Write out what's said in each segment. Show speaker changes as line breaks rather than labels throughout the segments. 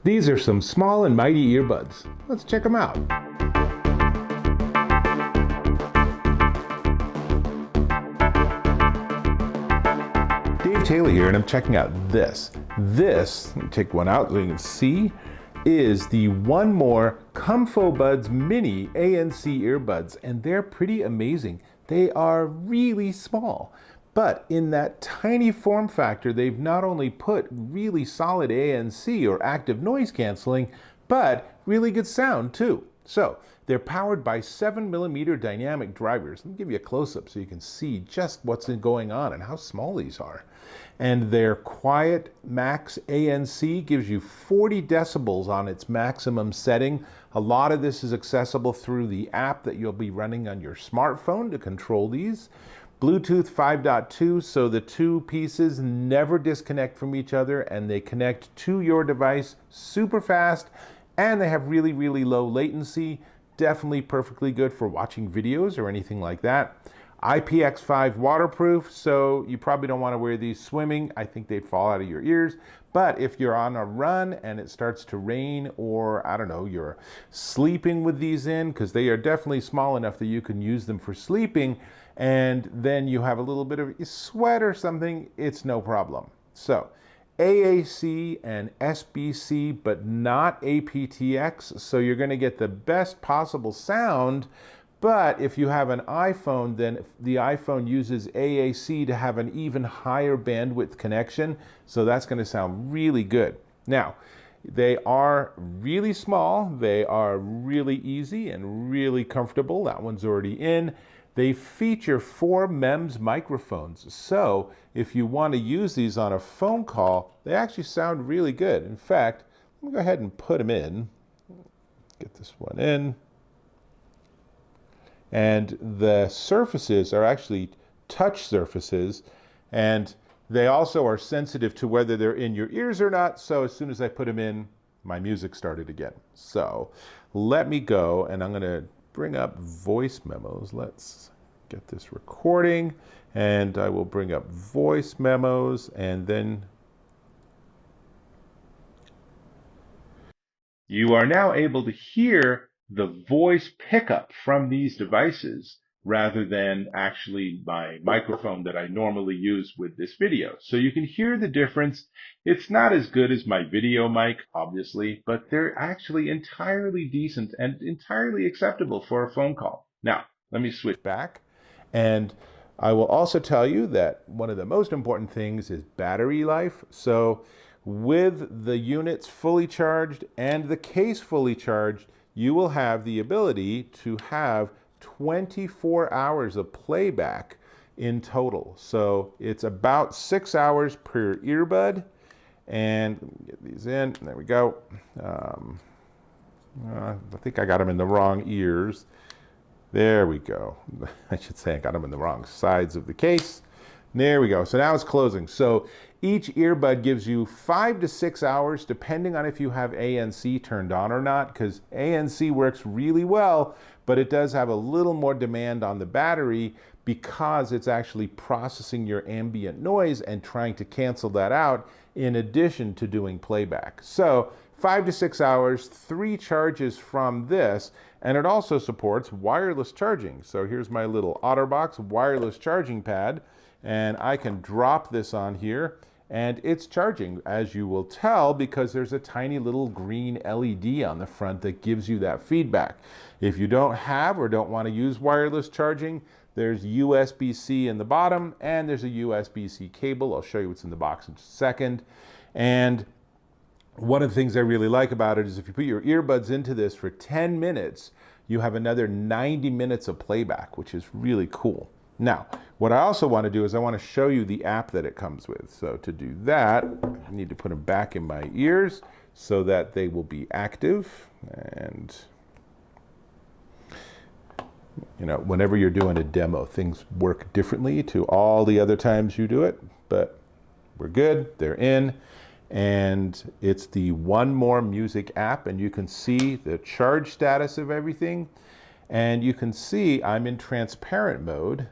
These are some small and mighty earbuds. Let's check them out. Dave Taylor here, and I'm checking out this. Let me take one out so you can see, is the 1More ComfoBuds Mini ANC Earbuds, and they're pretty amazing. They are really small, but in that tiny form factor, they've not only put really solid ANC or active noise canceling, but really good sound too. So they're powered by 7mm dynamic drivers. Let me give you a close-up so you can see just what's going on and how small these are. And their quiet max ANC gives you 40 decibels on its maximum setting. A lot of this is accessible through the app that you'll be running on your smartphone to control these. Bluetooth 5.2, so the two pieces never disconnect from each other and they connect to your device super fast, and they have really, really low latency. Definitely perfectly good for watching videos or anything like that. IPX5 waterproof, so you probably don't want to wear these swimming. I think they'd fall out of your ears. But if you're on a run and it starts to rain, or I don't know, you're sleeping with these in, because they are definitely small enough that you can use them for sleeping, and then you have a little bit of sweat or something, it's no problem. So AAC and SBC, but not aptX, so you're going to get the best possible sound. But if you have an iPhone, then the iPhone uses AAC to have an even higher bandwidth connection, so that's going to sound really good. Now, they are really small, they are really easy and really comfortable. That one's already in. They feature 4 MEMS microphones, so if you want to use these on a phone call, they actually sound really good. In fact, let me go ahead and put them in. Get this one in. And the surfaces are actually touch surfaces, and they also are sensitive to whether they're in your ears or not, so as soon as I put them in, my music started again. So let me go, and I'm going to bring up voice memos. Let's get this recording, and I will bring up voice memos, and then you are now able to hear the voice pickup from these devices rather than actually my microphone that I normally use with this video. So you can hear the difference. It's not as good as my video mic, obviously, but they're actually entirely decent and entirely acceptable for a phone call. Now, let me switch back, and I will also tell you that one of the most important things is battery life. So with the units fully charged and the case fully charged, you will have the ability to have 24 hours of playback in total. So it's about 6 hours per earbud. And let me get these in. There we go. I think I got them in the wrong ears. There we go. I should say I got them in the wrong sides of the case. There we go. So now it's closing. So each earbud gives you 5 to 6 hours, depending on if you have ANC turned on or not, because ANC works really well, but it does have a little more demand on the battery because it's actually processing your ambient noise and trying to cancel that out in addition to doing playback. So 5 to 6 hours, 3 charges from this, and it also supports wireless charging. So here's my little OtterBox wireless charging pad, and I can drop this on here and it's charging, as you will tell, because there's a tiny little green LED on the front that gives you that feedback. If you don't have or don't want to use wireless charging, there's USB-C in the bottom and there's a USB-C cable. I'll show you what's in the box in just a second. And one of the things I really like about it is if you put your earbuds into this for 10 minutes, you have another 90 minutes of playback, which is really cool. Now, what I also want to do is I want to show you the app that it comes with. So to do that, I need to put them back in my ears so that they will be active. And, you know, whenever you're doing a demo, things work differently to all the other times you do it, but we're good. They're in. And it's the 1More Music app, and you can see the charge status of everything. And you can see I'm in transparent mode.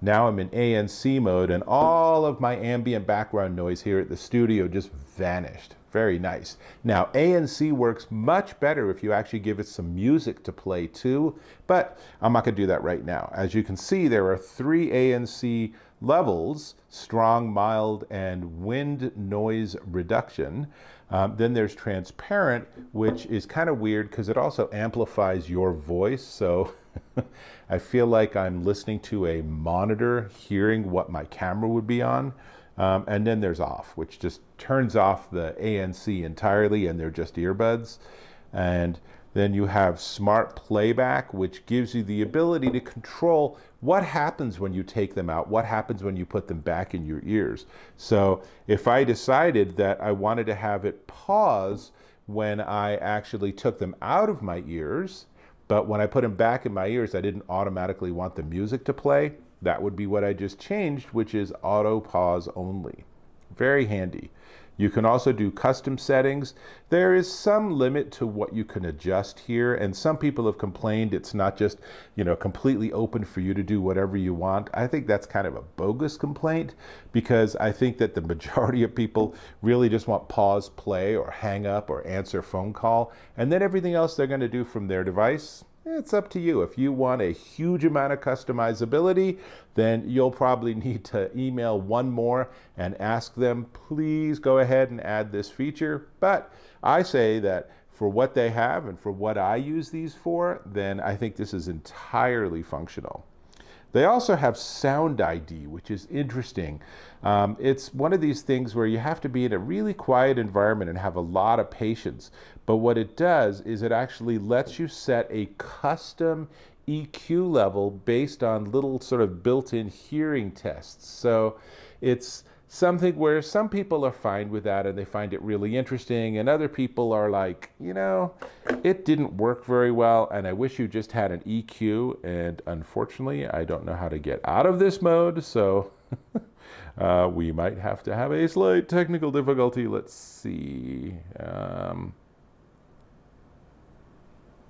Now I'm in ANC mode, and all of my ambient background noise here at the studio just vanished. Very nice. Now, ANC works much better if you actually give it some music to play too, but I'm not going to do that right now. As you can see, there are 3 ANC levels: strong, mild, and wind noise reduction. Then there's transparent, which is kind of weird because it also amplifies your voice. So I feel like I'm listening to a monitor, hearing what my camera would be on. And then there's off, which just turns off the ANC entirely, and they're just earbuds. And then you have smart playback, which gives you the ability to control what happens when you take them out, what happens when you put them back in your ears. So if I decided that I wanted to have it pause when I actually took them out of my ears, but when I put them back in my ears, I didn't automatically want the music to play, that would be what I just changed, which is auto pause only. Very handy. You can also do custom settings. There is some limit to what you can adjust here, and some people have complained it's not just, completely open for you to do whatever you want. I think that's kind of a bogus complaint, because I think that the majority of people really just want pause, play, or hang up, or answer phone call, and then everything else they're going to do from their device. It's up to you. If you want a huge amount of customizability, then you'll probably need to email 1More and ask them, please go ahead and add this feature. But I say that for what they have and for what I use these for, then I think this is entirely functional. They also have Sound ID, which is interesting. It's one of these things where you have to be in a really quiet environment and have a lot of patience. But what it does is it actually lets you set a custom EQ level based on little sort of built-in hearing tests. So it's something where some people are fine with that and they find it really interesting, and other people are like, it didn't work very well and I wish you just had an EQ, and unfortunately I don't know how to get out of this mode, so we might have to have a slight technical difficulty. Let's see.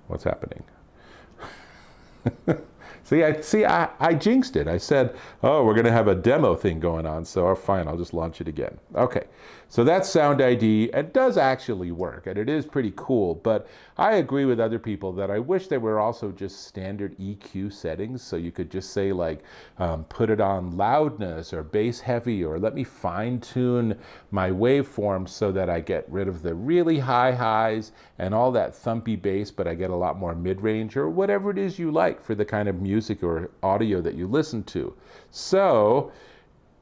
What's happening? I jinxed it. I said, oh, we're going to have a demo thing going on, so fine, I'll just launch it again. Okay, so that's Sound ID. It does actually work, and it is pretty cool, but I agree with other people that I wish there were also just standard EQ settings, so you could just say like, put it on loudness or bass heavy, or let me fine tune my waveform so that I get rid of the really high highs and all that thumpy bass, but I get a lot more mid-range, or whatever it is you like for the kind of music or audio that you listen to. So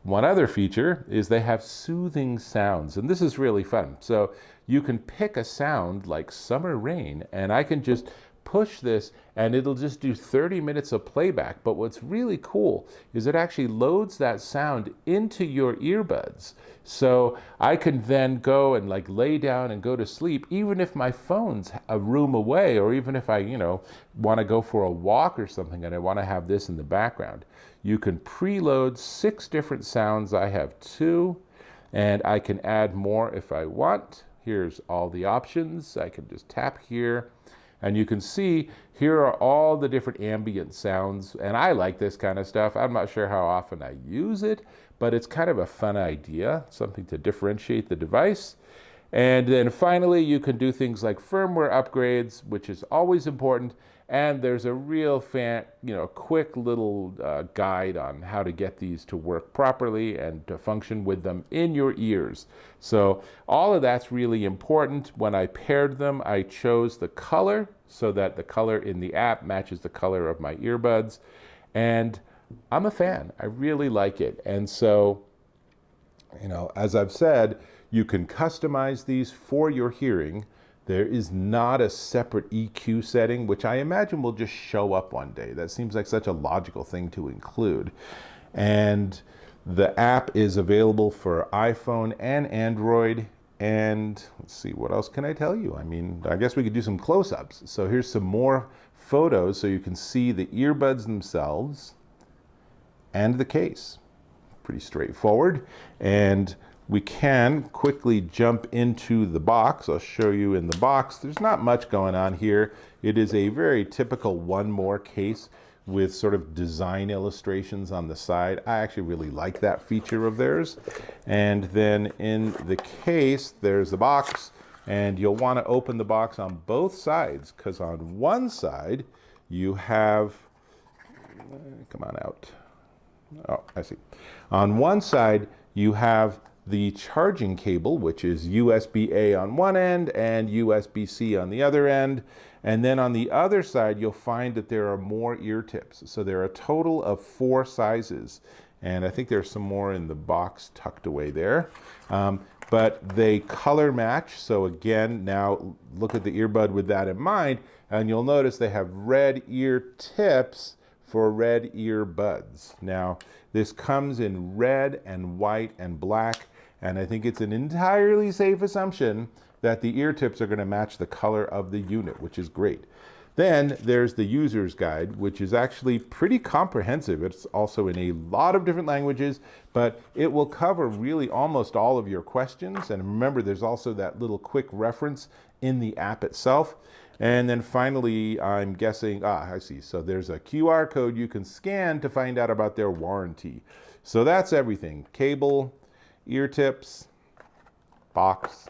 one other feature is they have soothing sounds, and this is really fun. So you can pick a sound like summer rain, and I can just push this and it'll just do 30 minutes of playback. But what's really cool is it actually loads that sound into your earbuds. So I can then go and like lay down and go to sleep, even if my phone's a room away, or even if I, want to go for a walk or something and I want to have this in the background. You can preload 6 different sounds. I have 2, and I can add more if I want. Here's all the options. I can just tap here. And you can see here are all the different ambient sounds, and I like this kind of stuff. I'm not sure how often I use it, but it's kind of a fun idea, something to differentiate the device. And then finally, you can do things like firmware upgrades, which is always important. And there's a real quick little guide on how to get these to work properly and to function with them in your ears. So all of that's really important. When I paired them, I chose the color so that the color in the app matches the color of my earbuds. And I'm a fan. I really like it. And so, as I've said, you can customize these for your hearing. There is not a separate EQ setting, which I imagine will just show up one day. That seems like such a logical thing to include. And the app is available for iPhone and Android. And let's see, what else can I tell you? I guess we could do some close-ups. So here's some more photos so you can see the earbuds themselves and the case. Pretty straightforward. And we can quickly jump into the box. I'll show you in the box. There's not much going on here. It is a very typical 1More case with sort of design illustrations on the side. I actually really like that feature of theirs. And then in the case, there's the box, and you'll want to open the box on both sides, because on one side you have, come on out. Oh, I see. On one side you have the charging cable, which is USB-A on one end and USB-C on the other end. And then on the other side, you'll find that there are more ear tips. So there are a total of 4 sizes. And I think there's some more in the box tucked away there. But they color match. So again, now look at the earbud with that in mind, and you'll notice they have red ear tips for red earbuds. Now, this comes in red and white and black, and I think it's an entirely safe assumption that the ear tips are going to match the color of the unit, which is great. Then there's the user's guide, which is actually pretty comprehensive. It's also in a lot of different languages, but it will cover really almost all of your questions. And remember, there's also that little quick reference in the app itself. And then finally, I'm guessing, I see. So there's a QR code you can scan to find out about their warranty. So that's everything. Cable, ear tips, box.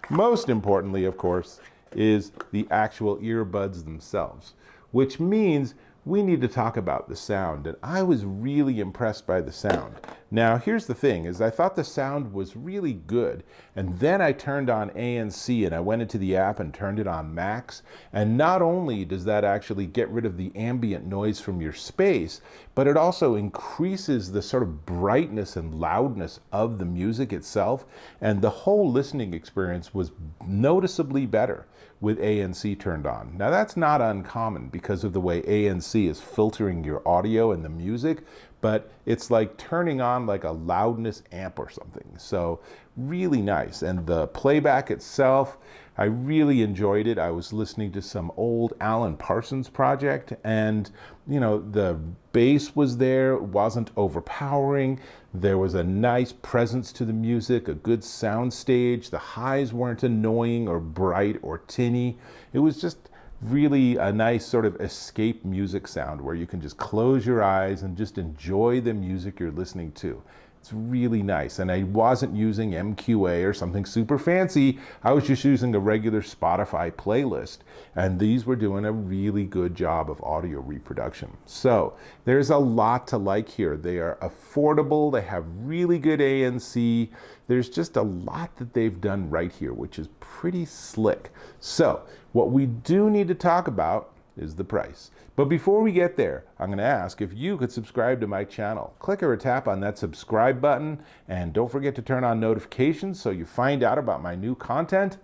Most importantly, of course, is the actual earbuds themselves, which means we need to talk about the sound. And I was really impressed by the sound. Now, here's the thing, is I thought the sound was really good. And then I turned on ANC and I went into the app and turned it on max. And not only does that actually get rid of the ambient noise from your space, but it also increases the sort of brightness and loudness of the music itself. And the whole listening experience was noticeably better with ANC turned on. Now, that's not uncommon because of the way ANC is filtering your audio and the music, but it's like turning on like a loudness amp or something. So really nice. And the playback itself, I really enjoyed it. I was listening to some old Alan Parsons project, and you know, the bass was there, it wasn't overpowering. There was a nice presence to the music, a good sound stage. The highs weren't annoying or bright or tinny. It was just really a nice sort of escape music sound where you can just close your eyes and just enjoy the music you're listening to. It's really nice. And I wasn't using MQA or something super fancy. I was just using a regular Spotify playlist. And these were doing a really good job of audio reproduction. So there's a lot to like here. They are affordable. They have really good ANC. There's just a lot that they've done right here, which is pretty slick. So what we do need to talk about is the price. But before we get there, I'm going to ask if you could subscribe to my channel. Click or tap on that subscribe button, and don't forget to turn on notifications so you find out about my new content,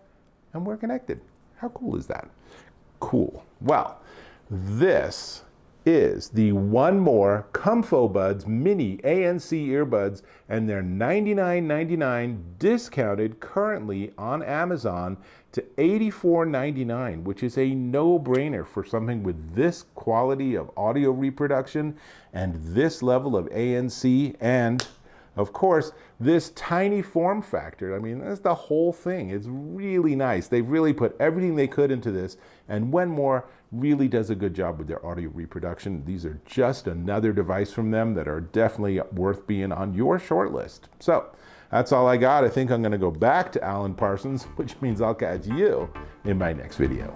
and we're connected. How cool is that? Cool. Well, this is the 1More ComfoBuds Mini ANC Earbuds, and they're $99.99 discounted currently on Amazon to $84.99, which is a no-brainer for something with this quality of audio reproduction and this level of ANC, and of course, this tiny form factor. I mean, that's the whole thing. It's really nice. They've really put everything they could into this, and 1More really does a good job with their audio reproduction. These are just another device from them that are definitely worth being on your short list. So that's all I got. I think I'm going to go back to Alan Parsons, which means I'll catch you in my next video.